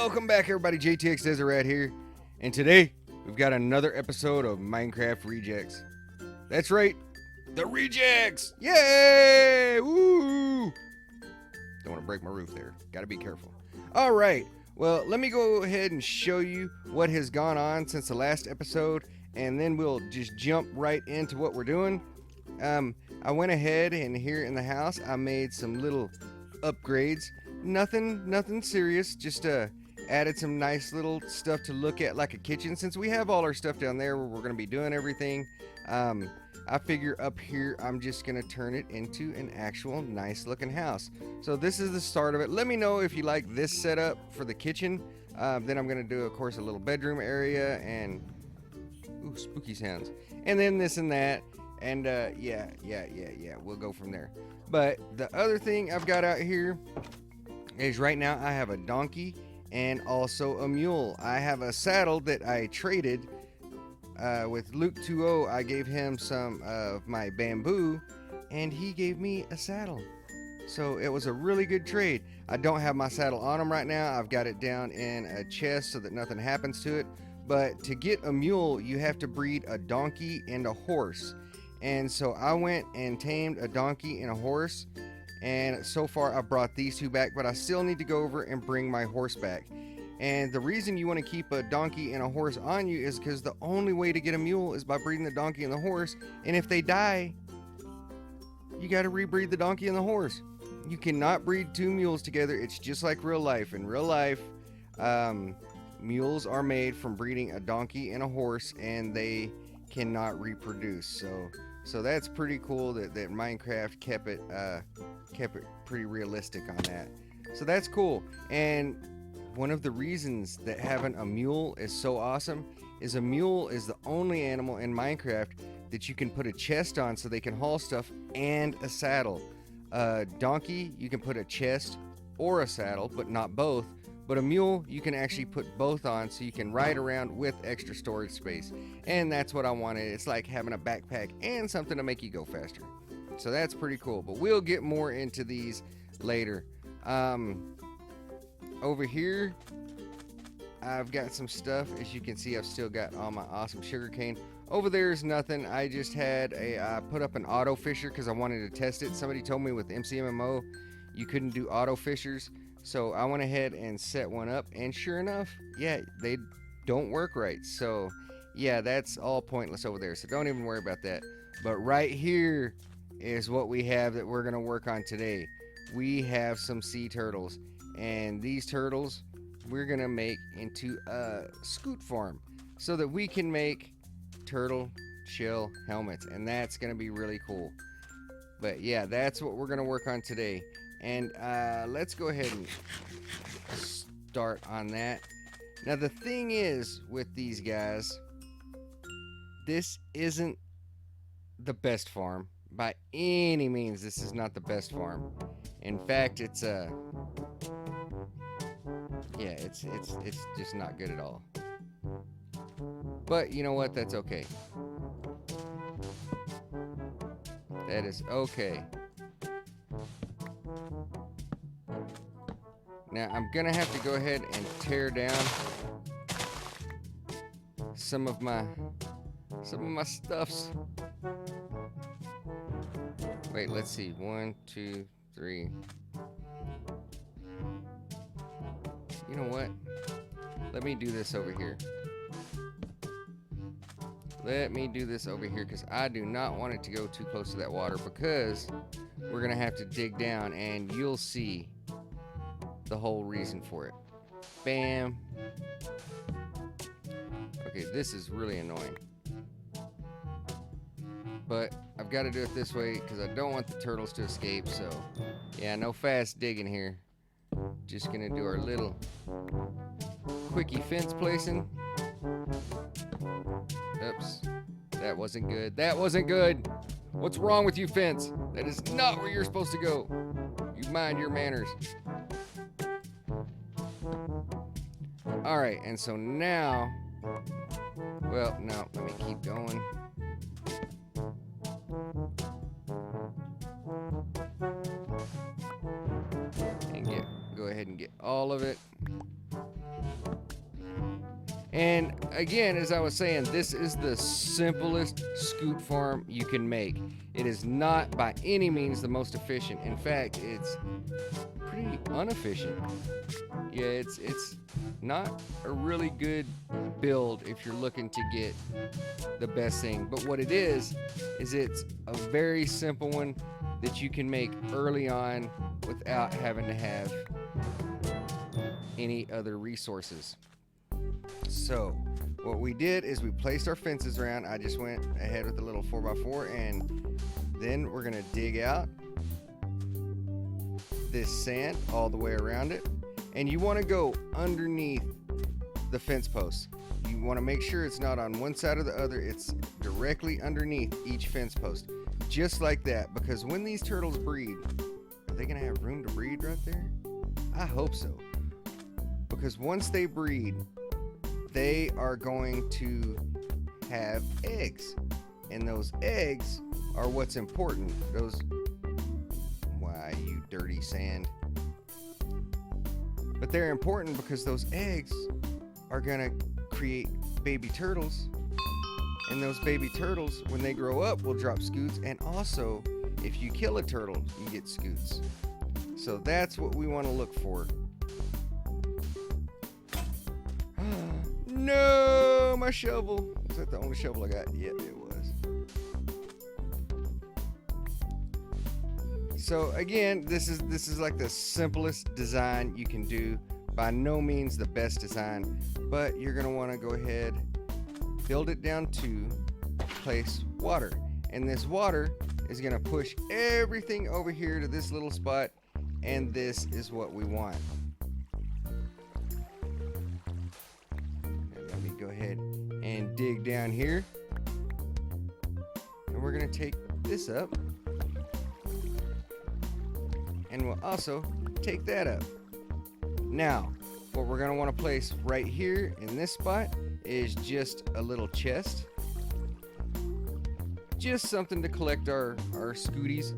Welcome back, everybody. JTX Deseret here, and today we've got another episode of Minecraft Rejects. That's right, the Rejects! Yay! Woo! Don't want to break my roof there. Got to be careful. All right. Well, let me go ahead and show you what has gone on since the last episode, and then we'll just jump right into what we're doing. I went ahead and here in the house, I made some little upgrades. Nothing serious. Just added some nice little stuff to look at, like a kitchen. Since we have all our stuff down there where we're going to be doing everything, I figure up here I'm just going to turn it into an actual nice looking house. So this is the start of it. Let me know if you like this setup for the kitchen. Then I'm going to do, of course, a little bedroom area and ooh, spooky sounds. And then this and that. And yeah, we'll go from there. But the other thing I've got out here is right now I have a donkey and also a mule. I have a saddle that I traded with Luke 2.0. I gave him some of my bamboo and he gave me a saddle. So it was a really good trade. I don't have my saddle on him right now. I've got it down in a chest so that nothing happens to it. But to get a mule, you have to breed a donkey and a horse. And so I went and tamed a donkey and a horse. And so far I've brought these two back, but I still need to go over and bring my horse back. And the reason you want to keep a donkey and a horse on you is because the only way to get a mule is by breeding the donkey and the horse. And if they die, you got to rebreed the donkey and the horse. You cannot breed two mules together. It's just like real life. In real life, mules are made from breeding a donkey and a horse, and they cannot reproduce. So that's pretty cool that Minecraft kept it pretty realistic on that. So that's cool. And one of the reasons that having a mule is so awesome is a mule is the only animal in Minecraft that you can put a chest on so they can haul stuff, and a saddle. Donkey, you can put a chest or a saddle, but not both. But a mule, you can actually put both on so you can ride around with extra storage space. And that's what I wanted. It's like having a backpack and something to make you go faster. So that's pretty cool. But we'll get more into these later. Over here, I've got some stuff. As you can see, I've still got all my awesome sugarcane. Over there is nothing. I just had I put up an auto fisher because I wanted to test it. Somebody told me with MCMMO you couldn't do auto fishers. So I went ahead and set one up, and sure enough, yeah, they don't work right. So yeah, that's all pointless over there. So don't even worry about that. But right here is what we have that we're going to work on today. We have some sea turtles, and these turtles we're going to make into a scoot farm so that we can make turtle shell helmets, and that's going to be really cool. But yeah, that's what we're going to work on today. And let's go ahead and start on that. Now the thing is with these guys, this isn't the best farm. By any means, this is not the best farm. In fact, it's just not good at all. But you know what? That's okay. That is okay. Now I'm gonna have to go ahead and tear down some of my stuffs. Wait, let's see. 1, 2, 3. You know what? Let me do this over here. Let me do this over here because I do not want it to go too close to that water, because we're gonna have to dig down, and you'll see the whole reason for it. Bam. Okay, this is really annoying, but I've got to do it this way because I don't want the turtles to escape. So yeah, no fast digging here. Just gonna do our little quickie fence placing. Oops, that wasn't good. That wasn't good. What's wrong with you, fence? That is not where you're supposed to go. You mind your manners. Alright, and so now, well, no, let me keep going. And go ahead and get all of it. And again, as I was saying, this is the simplest scoot farm you can make. It is not by any means the most efficient. In fact, it's pretty inefficient. Yeah, it's not a really good build if you're looking to get the best thing. But what it is it's a very simple one that you can make early on without having to have any other resources. So what we did is we placed our fences around. I just went ahead with a little 4x4, and then we're gonna dig out this sand all the way around it. And you want to go underneath the fence posts. You want to make sure it's not on one side or the other. It's directly underneath each fence post, just like that. Because when these turtles breed, are they gonna have room to breed right there? I hope so. Because once they breed, they are going to have eggs, and those eggs are what's important. Those, why, you dirty sand. But they're important because those eggs are gonna create baby turtles, and those baby turtles, when they grow up, will drop scoots. And also, if you kill a turtle, you get scoots. So that's what we want to look for. No, my shovel. Was that the only shovel I got? Yep, it was. So again, this is like the simplest design you can do. By no means the best design, but you're gonna want to go ahead, build it down to place water, and this water is gonna push everything over here to this little spot, and this is what we want. Let me go ahead and dig down here, and we're gonna take this up, and we'll also take that up. Now, what we're going to want to place right here in this spot is just a little chest. Just something to collect our scooties.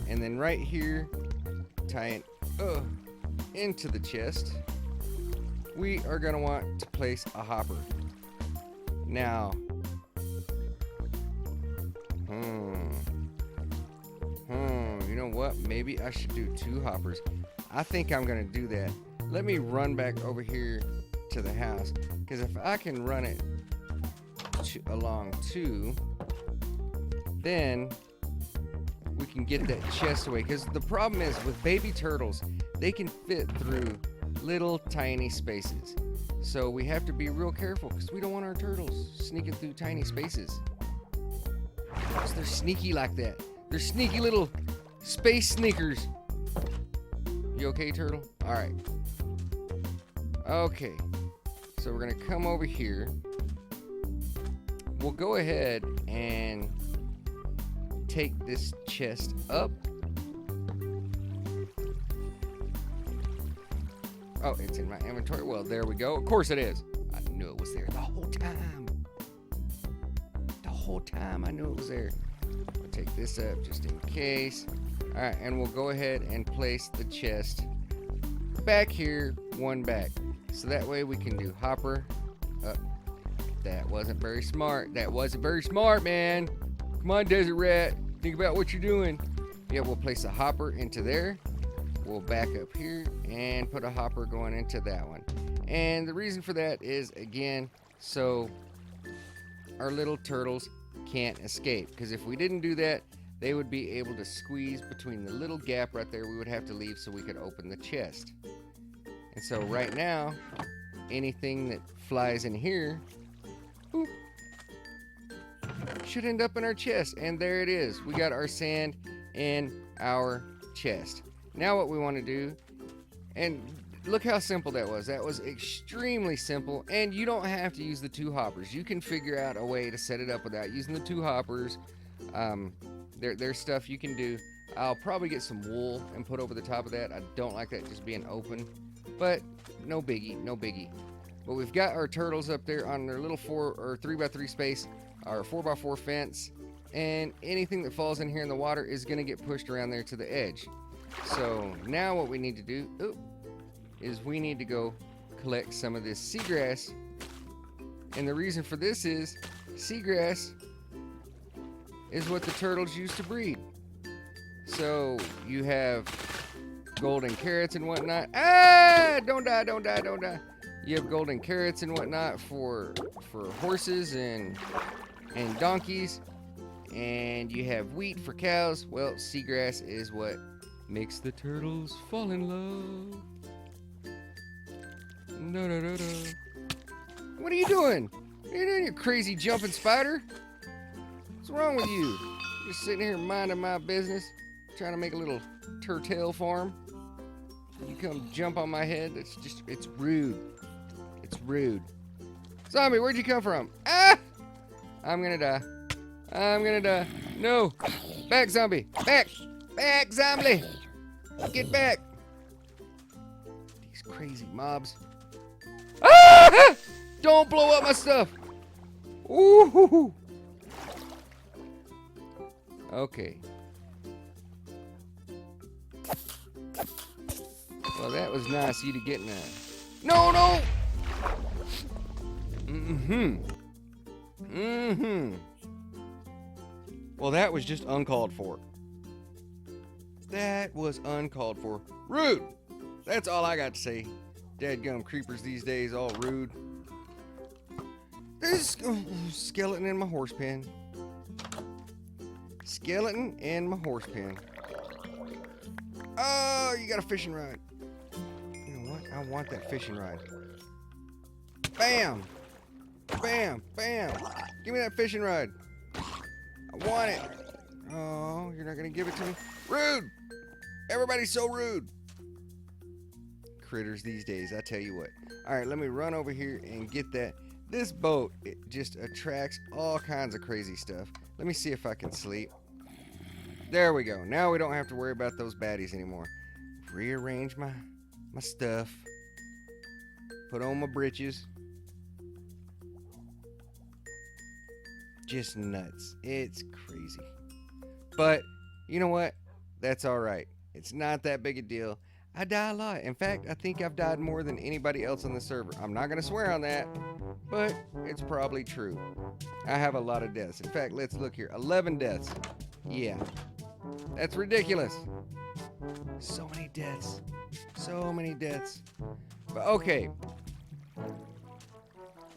And then right here, tie it into the chest, we are going to want to place a hopper. Now, you know what? Maybe I should do 2 hoppers. I think I'm gonna do that. Let me run back over here to the house, because if I can run it along 2, then we can get that chest away. Because the problem is with baby turtles, they can fit through little tiny spaces. So we have to be real careful, because we don't want our turtles sneaking through tiny spaces. Because they're sneaky like that. They're sneaky little space sneakers. You okay, turtle? All right. Okay. So we're going to come over here. We'll go ahead and take this chest up. Oh, it's in my inventory. Well, there we go. Of course it is. I knew it was there the whole time. The whole time I knew it was there. I'll take this up just in case. All right, and we'll go ahead and place the chest back here, one back. So that way we can do hopper up. That wasn't very smart. That wasn't very smart, man. Come on, Desert Rat. Think about what you're doing. Yeah, we'll place a hopper into there. We'll back up here and put a hopper going into that one. And the reason for that is, again, so our little turtles can't escape. Because if we didn't do that, they would be able to squeeze between the little gap right there we would have to leave so we could open the chest. And so right now, anything that flies in here, boop, should end up in our chest. And there it is. We got our sand in our chest. Now what we want to do, and look how simple that was. That was extremely simple, and you don't have to use the 2 hoppers. You can figure out a way to set it up without using the 2 hoppers. There's stuff you can do. I'll probably get some wool and put over the top of that. I don't like that just being open, but no biggie, no biggie. But we've got our turtles up there on their little 4 or 3x3 space, our 4x4 fence, and anything that falls in here in the water is going to get pushed around there to the edge. So now what we need to do is we need to go collect some of this seagrass And the reason for this is seagrass is what the turtles use to breed. So you have golden carrots and whatnot. Ah! Don't die, don't die, don't die. You have golden carrots and whatnot for horses and donkeys. And you have wheat for cows. Well, seagrass is what makes the turtles fall in love. No, no, no, no. What are you doing? What are you doing, you crazy jumping spider? What's wrong with you? Just sitting here minding my business, trying to make a little turtle farm. You come jump on my head. It's rude. It's rude. Zombie, where'd you come from? Ah! I'm gonna die. I'm gonna die. No! Back, zombie! Back! Back, zombie! Get back! These crazy mobs. Ah! Don't blow up my stuff! Ooh! Okay. Well, that was nice of you to get in that. No, no! Well, that was just uncalled for. That was uncalled for. Rude! That's all I got to say. Dadgum creepers these days, all rude. There's a skeleton in my horse pen. Skeleton in my horse pen. Oh, you got a fishing rod. You know what? I want that fishing rod. Bam! Bam! Bam! Give me that fishing rod. I want it. Oh, you're not gonna give it to me? Rude! Everybody's so rude. Critters these days, I tell you what. Alright, let me run over here and get that. This boat, it just attracts all kinds of crazy stuff. Let me see if I can sleep. There we go. Now we don't have to worry about those baddies anymore. Rearrange my stuff. Put on my britches. Just nuts. It's crazy. But, you know what? That's alright. It's not that big a deal. I die a lot. In fact, I think I've died more than anybody else on the server. I'm not going to swear on that, but it's probably true. I have a lot of deaths. In fact, let's look here. 11 deaths. Yeah. That's ridiculous. So many deaths. So many deaths. But okay.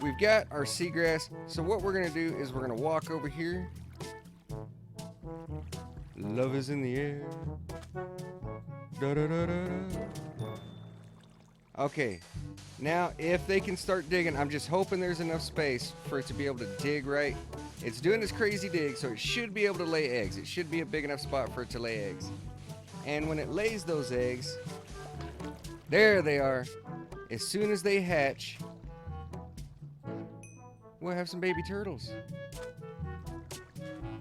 We've got our seagrass. So what we're going to do is we're going to walk over here. Love is in the air. Da, da, da, da, da. Okay. Now, if they can start digging, I'm just hoping there's enough space for it to be able to dig right. It's doing this crazy dig, so it should be able to lay eggs. It should be a big enough spot for it to lay eggs. And when it lays those eggs, there they are. As soon as they hatch, we'll have some baby turtles.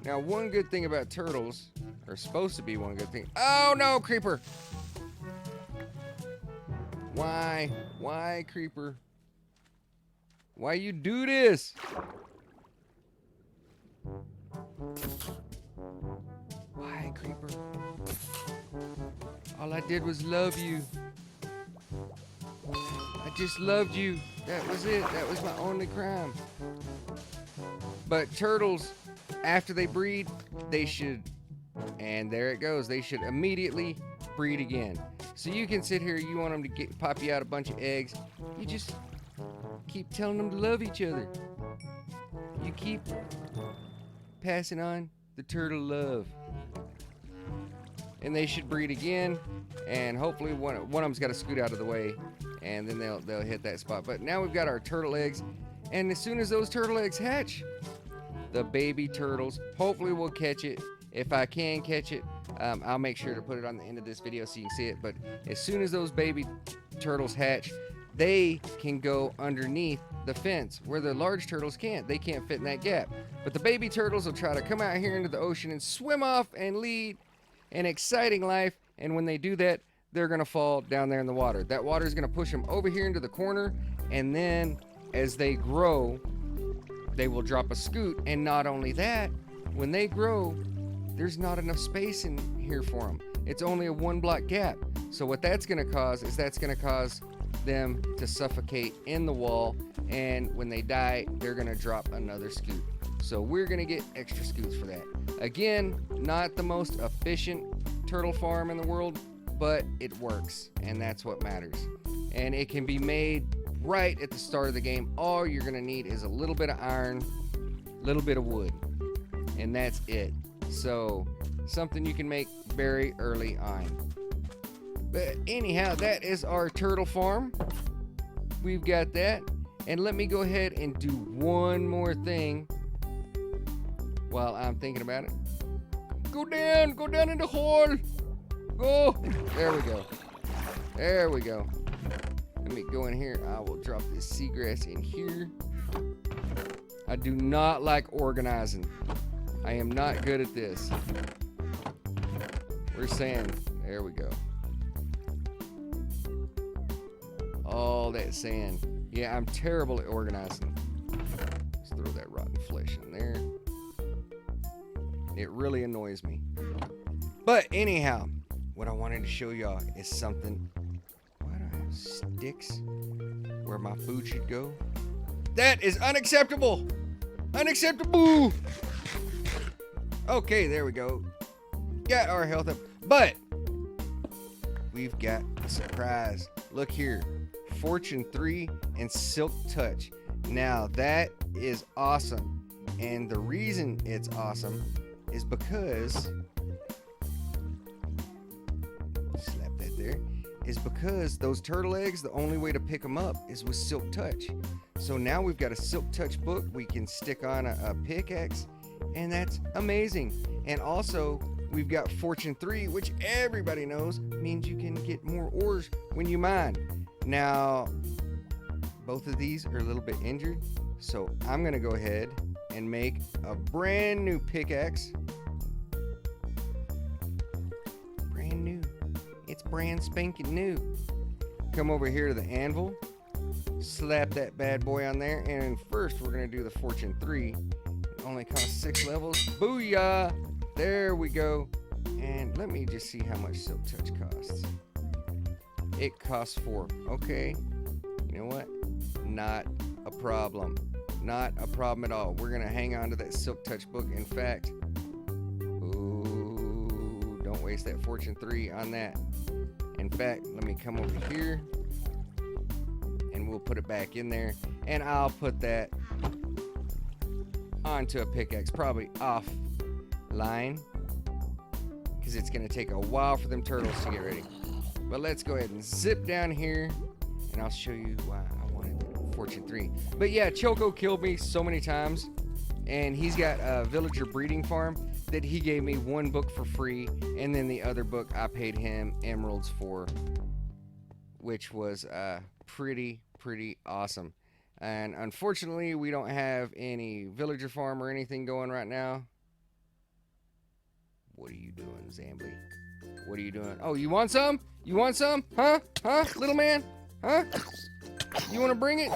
Now, one good thing about turtles, or supposed to be one good thing. Oh no, creeper! Why? Why, creeper? Why you do this? Why, creeper? All I did was love you. I just loved you. That was it. That was my only crime. But turtles, after they breed, they should, and there it goes, they should immediately breed again. So you can sit here, you want them to pop you out a bunch of eggs, you just keep telling them to love each other. You keep passing on the turtle love. And they should breed again, and hopefully one of them's got to scoot out of the way, and then they'll hit that spot. But now we've got our turtle eggs, and as soon as those turtle eggs hatch, the baby turtles, hopefully we'll catch it. If I can catch it, I'll make sure to put it on the end of this video so you can see it. But as soon as those baby turtles hatch, they can go underneath the fence where the large turtles can't. They can't fit in that gap. But the baby turtles will try to come out here into the ocean and swim off and lead an exciting life. And when they do that, they're going to fall down there in the water. That water is going to push them over here into the corner. And then as they grow, they will drop a scoot. And not only that, when they grow, there's not enough space in here for them. It's only a 1 block gap. So what that's going to cause is that's going to cause them to suffocate in the wall, and when they die, they're gonna drop another scoop. So we're gonna get extra scoops for that. Again, not the most efficient turtle farm in the world, but it works, and that's what matters. And it can be made right at the start of the game. All you're gonna need is a little bit of iron, a little bit of wood, and that's it. So something you can make very early on. But anyhow, that is our turtle farm. We've got that. And let me go ahead and do one more thing while I'm thinking about it. Go down in the hole. Go. There we go. There we go. Let me go in here. I will drop this seagrass in here. I do not like organizing. I am not good at this. We're sand. There we go. All that sand. Yeah, I'm terrible at organizing. Let's throw that rotten flesh in there. It really annoys me. But anyhow, what I wanted to show y'all is something. Why do I have sticks where my food should go? That is unacceptable! Unacceptable! Okay, there we go. Got our health up. But we've got a surprise. Look here. Fortune 3 and Silk Touch. Now that is awesome. And the reason it's awesome is because slap that there. Is because those turtle eggs, the only way to pick them up is with Silk Touch. So now we've got a Silk Touch book we can stick on a pickaxe, and that's amazing. And also, we've got Fortune 3, which everybody knows means you can get more ores when you mine. Now, both of these are a little bit injured, so I'm going to go ahead and make a brand new pickaxe. Brand new. It's brand spanking new. Come over here to the anvil, slap that bad boy on there, and first we're going to do the Fortune 3. It only costs 6 levels. Booyah! There we go. And let me just see how much Silk Touch costs. It costs 4. Okay. You know what? Not a problem. Not a problem at all. We're going to hang on to that Silk Touch book. In fact, ooh, don't waste that Fortune 3 on that. In fact, let me come over here and we'll put it back in there. And I'll put that onto a pickaxe, probably offline, because it's going to take a while for them turtles to get ready. But let's go ahead and zip down here, and I'll show you why I wanted Fortune 3. But yeah, Choco killed me so many times, and he's got a villager breeding farm that he gave me one book for free, and then the other book I paid him emeralds for, which was pretty awesome. And unfortunately, we don't have any villager farm or anything going right now. What are you doing, Zambly? What are you doing? Oh, you want some? You want some? Huh? Huh, little man? Huh? You want to bring it?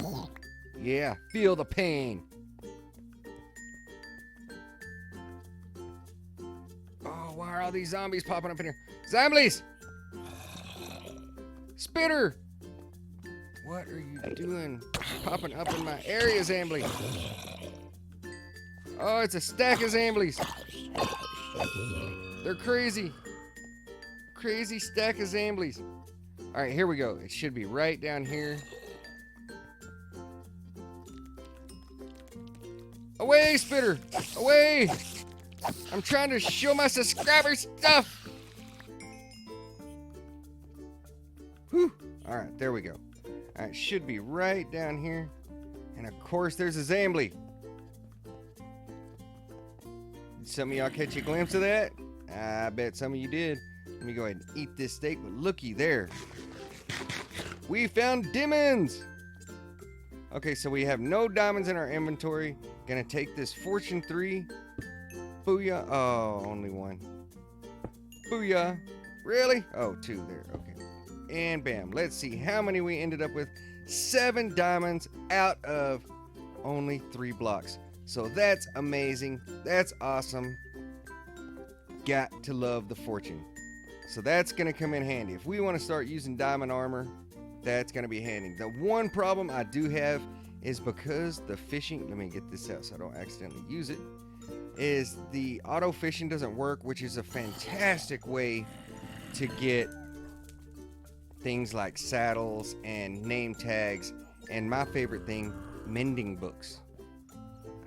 Yeah, feel the pain. Oh, why are all these zombies popping up in here? Zombies! Spitter! What are you doing? Popping up in my area, Zambly. Oh, it's a stack of Zamblies. They're crazy. Crazy stack of Zamblies. All right, here we go. It should be right down here. Away, Spitter! Away! I'm trying to show my subscribers stuff. Whew. All right, there we go. All right, should be right down here. And of course, there's a Zambly. Did some of y'all catch a glimpse of that? I bet some of you did. Let me go ahead and eat this steak, but looky there. We found diamonds! Okay, so we have no diamonds in our inventory. Gonna take this Fortune 3. Booyah. Oh, only one. Booyah. Really? Oh, 2 there. Okay. And bam. Let's see how many we ended up with. 7 diamonds out of only 3 blocks. So that's amazing. That's awesome. Got to love the Fortune. So that's going to come in handy. If we want to start using diamond armor, That's going to be handy. The one problem I do have is because the fishing, let me get this out so I don't accidentally use it, is the auto fishing doesn't work, which is a fantastic way to get things like saddles and name tags, and my favorite thing, mending books.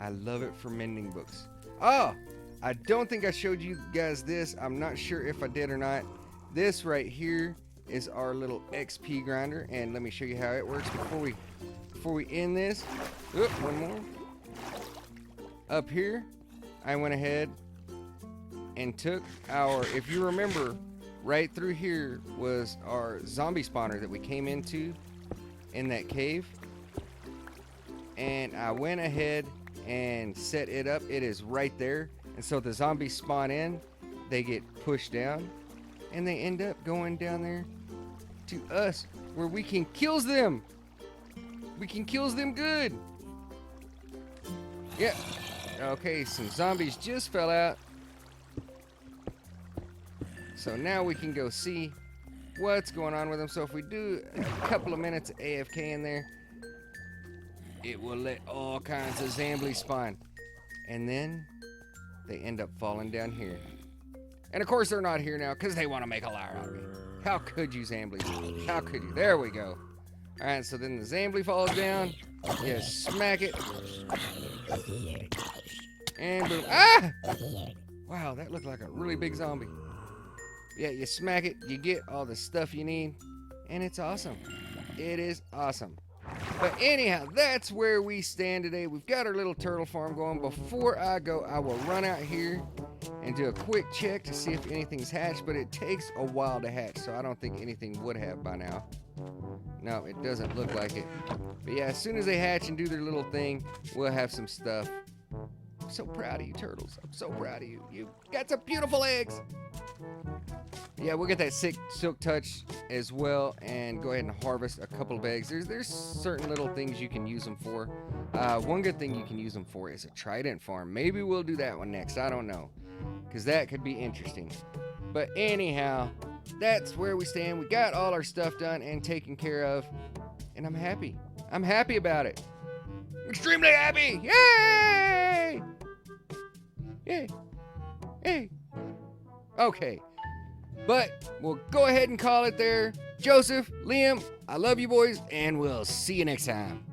I love it for mending books. Oh, I don't think I showed you guys this. I'm not sure if I did or not. This right here is our little XP grinder, and let me show you how it works before we end this. Oop, one more. Up here, I went ahead and took our, if you remember, right through here was our zombie spawner that we came into in that cave. And I went ahead and set it up. It is right there. And so the zombies spawn in, they get pushed down, and they end up going down there to us where we can kills them. We can kills them good. Yeah. Okay, some zombies just fell out. So now we can go see what's going on with them. So if we do a couple of minutes of AFK in there, it will let all kinds of zombies spawn. And then they end up falling down here. And of course they're not here now because they want to make a liar out of me. How could you, zombies? How could you? There we go. Alright, so then the zombie falls down. You smack it. And boom. Ah! Wow, that looked like a really big zombie. Yeah, you smack it, you get all the stuff you need, and it's awesome. It is awesome. But anyhow, that's where we stand today. We've got our little turtle farm going. Before I go, I will run out here and do a quick check to see if anything's hatched, but it takes a while to hatch, so I don't think anything would have by now. No, it doesn't look like it. But yeah, as soon as they hatch and do their little thing, we'll have some stuff. I'm so proud of you, turtles. I'm so proud of you. You got some beautiful eggs. Yeah, we'll get that silk touch as well and go ahead and harvest a couple of eggs. There's certain little things you can use them for. One good thing you can use them for is a trident farm. Maybe we'll do that one next. I don't know, because that could be interesting. But anyhow, that's where we stand. We got all our stuff done and taken care of, and I'm happy. I'm happy about it. Extremely happy. Yay! Yay! Yay! Okay. But we'll go ahead and call it there. Joseph, Liam, I love you boys, and we'll see you next time.